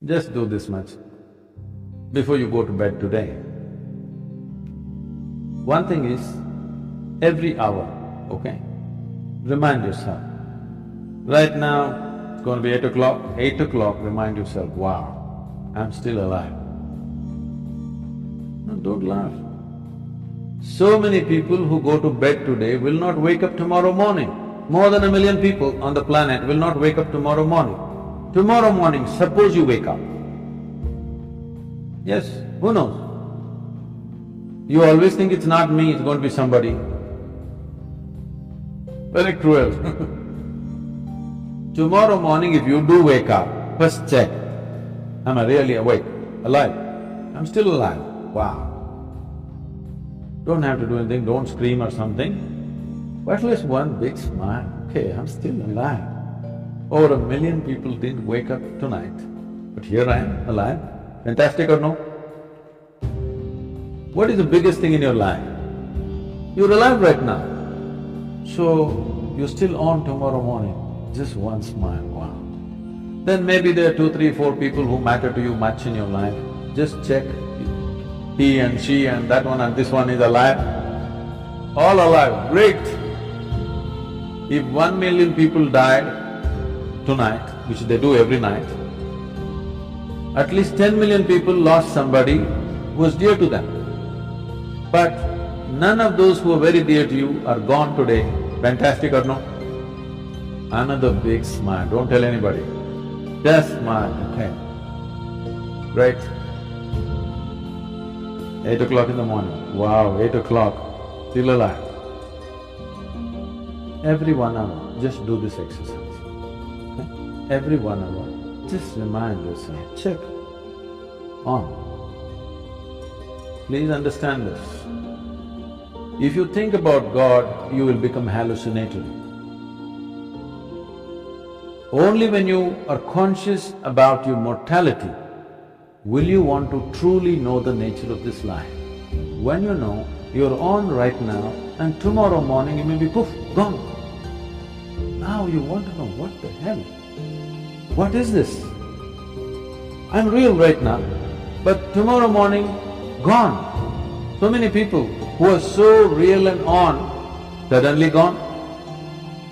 Just do this much before you go to bed today. One thing is, every hour, okay, remind yourself. Right now, it's going to be 8 o'clock, 8 o'clock, remind yourself, wow, I'm still alive. No, don't laugh. So many people who go to bed today will not wake up tomorrow morning. More than 1 million people on the planet will not wake up tomorrow morning. Tomorrow morning, suppose you wake up. Yes, who knows? You always think it's not me, it's going to be somebody. Very cruel. Tomorrow morning if you do wake up, first check, am I really awake, alive? I'm still alive, wow. Don't have to do anything, don't scream or something, but at least one big smile, okay, I'm still alive. Over 1 million people didn't wake up tonight, but here I am, alive. Fantastic or no? What is the biggest thing in your life? You're alive right now. So, you're still on tomorrow morning, just one smile, wow. Then maybe there are 2, 3, 4 people who matter to you much in your life. Just check, he and she and that one and this one is alive. All alive, great. If 1 million people died tonight, which they do every night, at least 10 million people lost somebody who was dear to them. But none of those who are very dear to you are gone today. Fantastic or no? Another big smile, don't tell anybody. Just smile, okay. Right? 8 o'clock in the morning, wow, 8 o'clock, still alive. Every 1 hour, just do this exercise, okay? Every 1 hour, just remind yourself, check on. Please understand this. If you think about God, you will become hallucinatory. Only when you are conscious about your mortality will you want to truly know the nature of this life. When you know, you're on right now and tomorrow morning you may be poof, gone. Now you want to know, what the hell? What is this? I'm real right now, but tomorrow morning, gone. So many people who are so real and on, suddenly gone.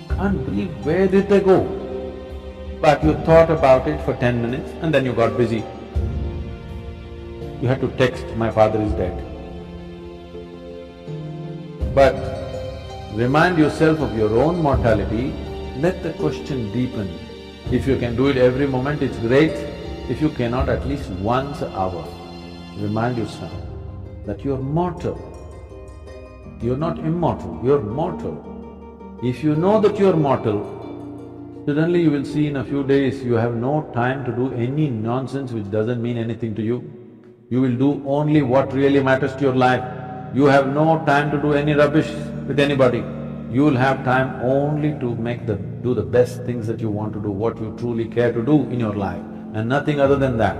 Can't believe, where did they go? But you thought about it for 10 minutes and then you got busy. You had to text, my father is dead. But remind yourself of your own mortality, let the question deepen. If you can do it every moment, it's great. If you cannot, at least once an hour, remind yourself that you're mortal. You're not immortal, you're mortal. If you know that you're mortal, suddenly you will see in a few days you have no time to do any nonsense which doesn't mean anything to you. You will do only what really matters to your life. You have no time to do any rubbish with anybody. You will have time only to do the best things that you want to do, what you truly care to do in your life, and nothing other than that.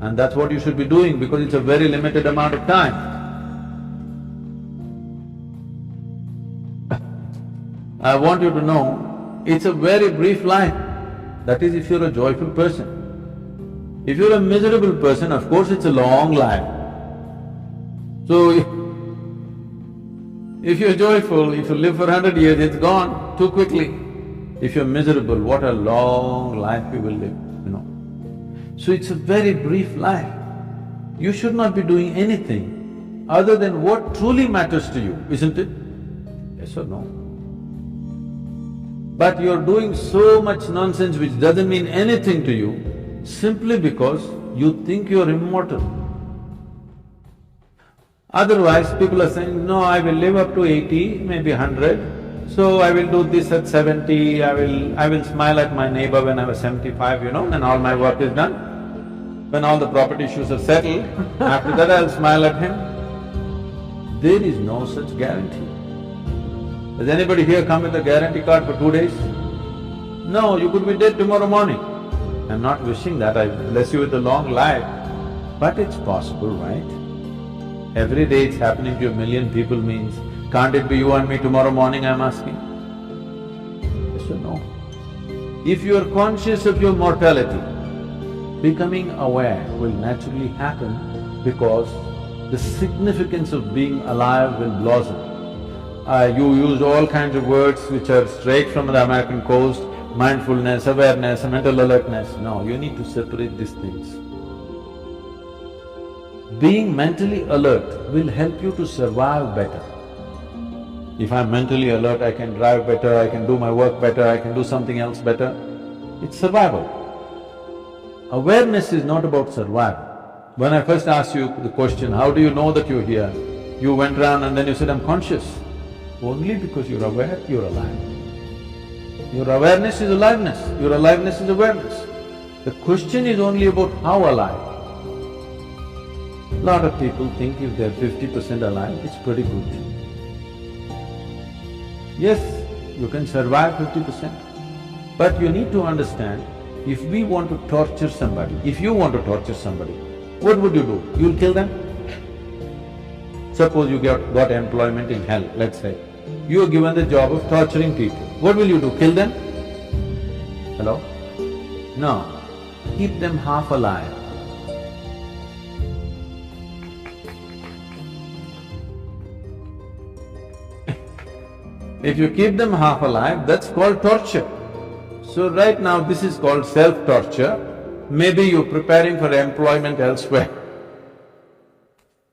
And that's what you should be doing because it's a very limited amount of time. I want you to know, it's a very brief life. That is if you're a joyful person. If you're a miserable person, of course it's a long life. So, if you're joyful, if you live for 100 years, it's gone too quickly. If you're miserable, what a long life you will live, you know. So it's a very brief life. You should not be doing anything other than what truly matters to you, isn't it? Yes or no? But you're doing so much nonsense which doesn't mean anything to you simply because you think you're immortal. Otherwise, people are saying, no, I will live up to 80, maybe 100, so I will do this at 70, I will smile at my neighbor when I was 75, you know, when all my work is done. When all the property issues are settled, after that I'll smile at him. There is no such guarantee. Does anybody here come with a guarantee card for 2 days? No, you could be dead tomorrow morning. I'm not wishing that, I bless you with a long life, but it's possible, right? Every day it's happening to 1 million people means, can't it be you and me tomorrow morning, I'm asking? Yes or no? If you are conscious of your mortality, becoming aware will naturally happen because the significance of being alive will blossom. You use all kinds of words which are straight from the American coast, mindfulness, awareness, mental alertness. No, you need to separate these things. Being mentally alert will help you to survive better. If I'm mentally alert, I can drive better, I can do my work better, I can do something else better. It's survival. Awareness is not about survival. When I first asked you the question, how do you know that you're here? You went around and then you said, I'm conscious. Only because you're aware, you're alive. Your awareness is aliveness, your aliveness is awareness. The question is only about how alive. Lot of people think if they're 50% alive, it's pretty good. Yes, you can survive 50%, but you need to understand, if we want to torture somebody, if you want to torture somebody, what would you do? You'll kill them? Suppose you got employment in hell, let's say. You are given the job of torturing people. What will you do? Kill them? Hello? No. Keep them half alive. If you keep them half alive, that's called torture. So right now this is called self-torture. Maybe you're preparing for employment elsewhere.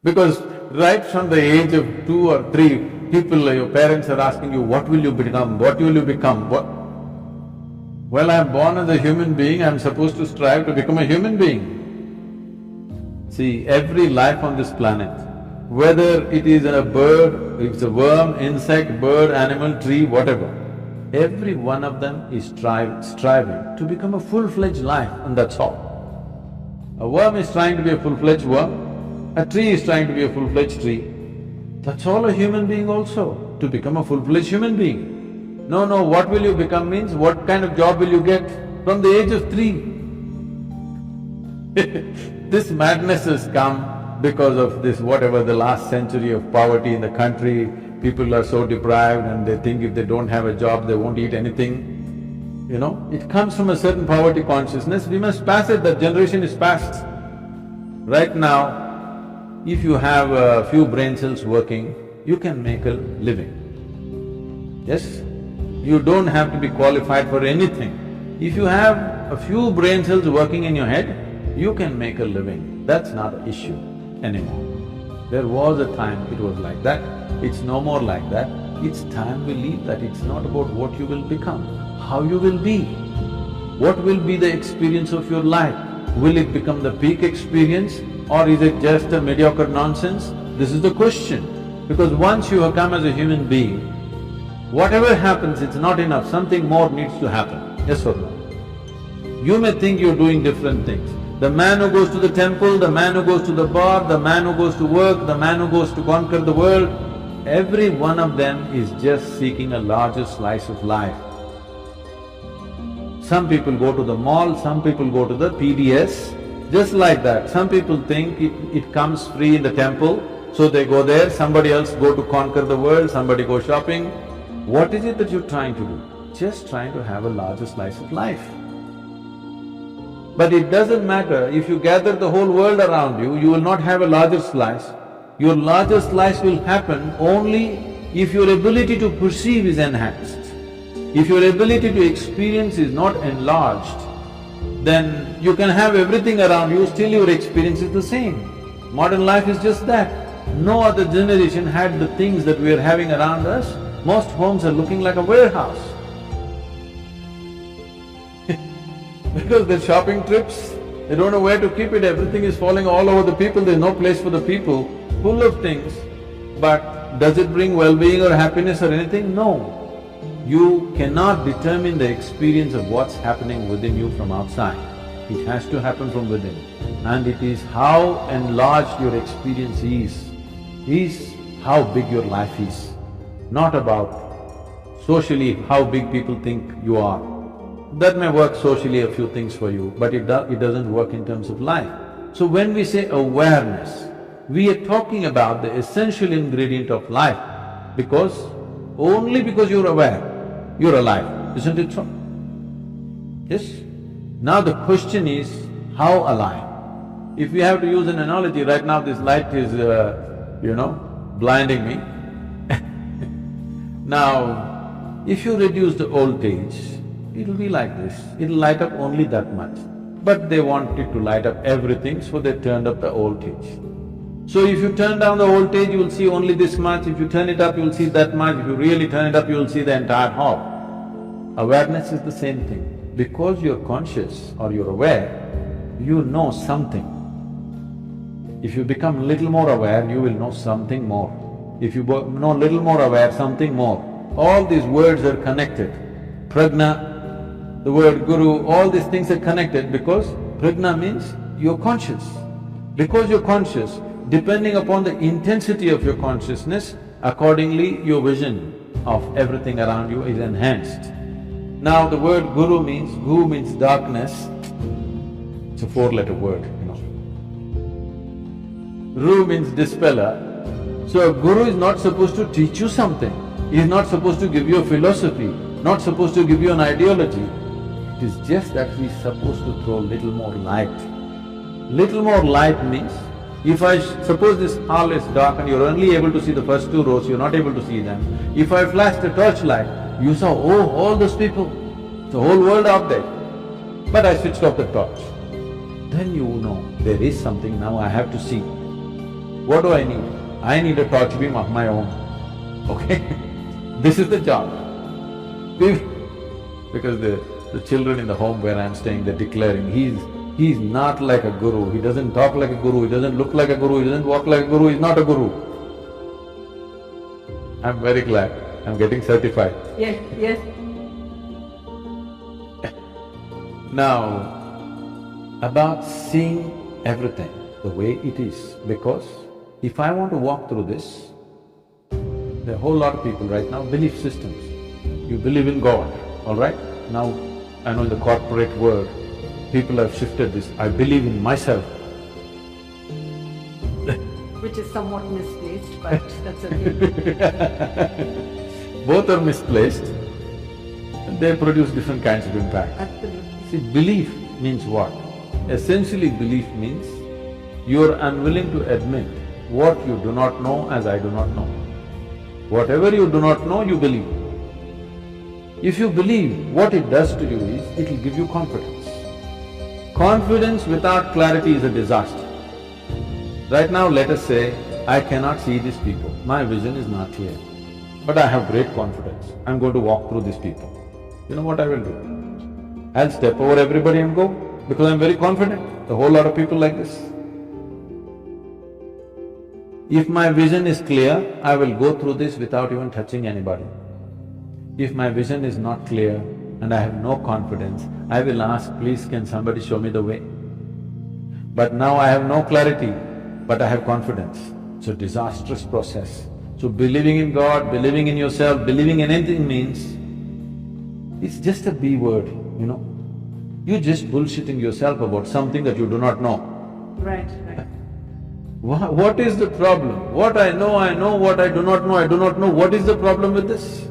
Because right from the age of 2 or 3, people, your parents are asking you, what will you become, what will you become, what… Well, I'm born as a human being, I'm supposed to strive to become a human being. See, every life on this planet, whether it is a bird, it's a worm, insect, bird, animal, tree, whatever, every one of them is striving to become a full-fledged life, and that's all. A worm is trying to be a full-fledged worm, a tree is trying to be a full-fledged tree. That's all a human being also, to become a full-fledged human being. No, what will you become means what kind of job will you get from the age of 3. This madness has come because of this whatever the last century of poverty in the country. People are so deprived and they think if they don't have a job, they won't eat anything. You know, it comes from a certain poverty consciousness, we must pass it, that generation is past. Right now, if you have a few brain cells working, you can make a living. Yes? You don't have to be qualified for anything. If you have a few brain cells working in your head, you can make a living. That's not an issue anymore. There was a time it was like that, it's no more like that. It's time we leave that. It's not about what you will become, how you will be. What will be the experience of your life? Will it become the peak experience or is it just a mediocre nonsense? This is the question. Because once you have come as a human being, whatever happens, it's not enough, something more needs to happen, yes or no? You may think you're doing different things. The man who goes to the temple, the man who goes to the bar, the man who goes to work, the man who goes to conquer the world, every one of them is just seeking a larger slice of life. Some people go to the mall, some people go to the PDS, just like that. Some people think it comes free in the temple, so they go there, somebody else go to conquer the world, somebody go shopping. What is it that you're trying to do? Just trying to have a larger slice of life. But it doesn't matter, if you gather the whole world around you, you will not have a larger slice. Your larger slice will happen only if your ability to perceive is enhanced. If your ability to experience is not enlarged, then you can have everything around you, still your experience is the same. Modern life is just that. No other generation had the things that we are having around us. Most homes are looking like a warehouse. Because they're shopping trips, they don't know where to keep it, everything is falling all over the people, there's no place for the people, full of things. But does it bring well-being or happiness or anything? No. You cannot determine the experience of what's happening within you from outside. It has to happen from within. And it is how enlarged your experience is how big your life is. Not about socially how big people think you are. That may work socially a few things for you, but it doesn't work in terms of life. So when we say awareness, we are talking about the essential ingredient of life, because only because you're aware, you're alive. Isn't it true? Yes? Now the question is, how alive? If we have to use an analogy, right now this light is, blinding me. Now, if you reduce the voltage, it'll be like this, it'll light up only that much. But they want it to light up everything, so they turned up the voltage. So if you turn down the voltage, you will see only this much, if you turn it up, you will see that much, if you really turn it up, you will see the entire hall. Awareness is the same thing. Because you're conscious or you're aware, you know something. If you become little more aware, you will know something more. If you know little more aware, something more. All these words are connected. Prajna, the word guru, all these things are connected because prajna means you're conscious. Because you're conscious, depending upon the intensity of your consciousness, accordingly your vision of everything around you is enhanced. Now the word guru means darkness. It's a four-letter word, Ru means dispeller. So a guru is not supposed to teach you something. He is not supposed to give you a philosophy, not supposed to give you an ideology. It is just that he is supposed to throw little more light. Little more light means, if suppose this hall is dark and you're only able to see the first two rows, you're not able to see them. If I flashed a torchlight, you saw, oh, all those people, the whole world out there. But I switched off the torch. Then you know, there is something, now I have to see. What do I need? I need a torch beam of my own, okay? This is the job. Because the children in the home where I'm staying, they're declaring, he's not like a guru, he doesn't talk like a guru, he doesn't look like a guru, he doesn't walk like a guru, he's not a guru. I'm very glad, I'm getting certified. Yes, yes. Now, about seeing everything the way it is, because if I want to walk through this, there are a whole lot of people right now, belief systems. You believe in God, all right? Now, I know in the corporate world, people have shifted this, I believe in myself. Which is somewhat misplaced, but that's okay. Both are misplaced, and they produce different kinds of impact. Absolutely. See, belief means what? Essentially, belief means you're unwilling to admit what you do not know as I do not know. Whatever you do not know, you believe. If you believe, what it does to you is, it'll give you confidence. Confidence without clarity is a disaster. Right now, let us say, I cannot see these people, my vision is not clear. But I have great confidence, I'm going to walk through these people. You know what I will do? I'll step over everybody and go, because I'm very confident, a whole lot of people like this. If my vision is clear, I will go through this without even touching anybody. If my vision is not clear and I have no confidence, I will ask, please can somebody show me the way? But now I have no clarity, but I have confidence. It's a disastrous process. So believing in God, believing in yourself, believing in anything means, it's just a B word, You're just bullshitting yourself about something that you do not know. Right, right. What is the problem? What I know, what I do not know, I do not know. What is the problem with this?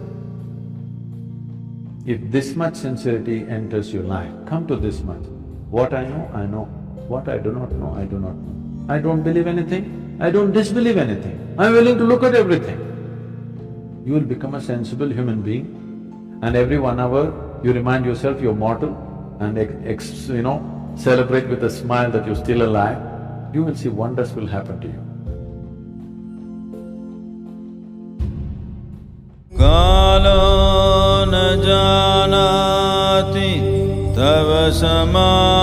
If this much sincerity enters your life, come to this much. What I know. What I do not know, I do not know. I don't believe anything, I don't disbelieve anything. I'm willing to look at everything. You will become a sensible human being, and every 1 hour you remind yourself you're mortal and celebrate with a smile that you're still alive. You will see wonders will happen to you. Kalo na janati tava samapanam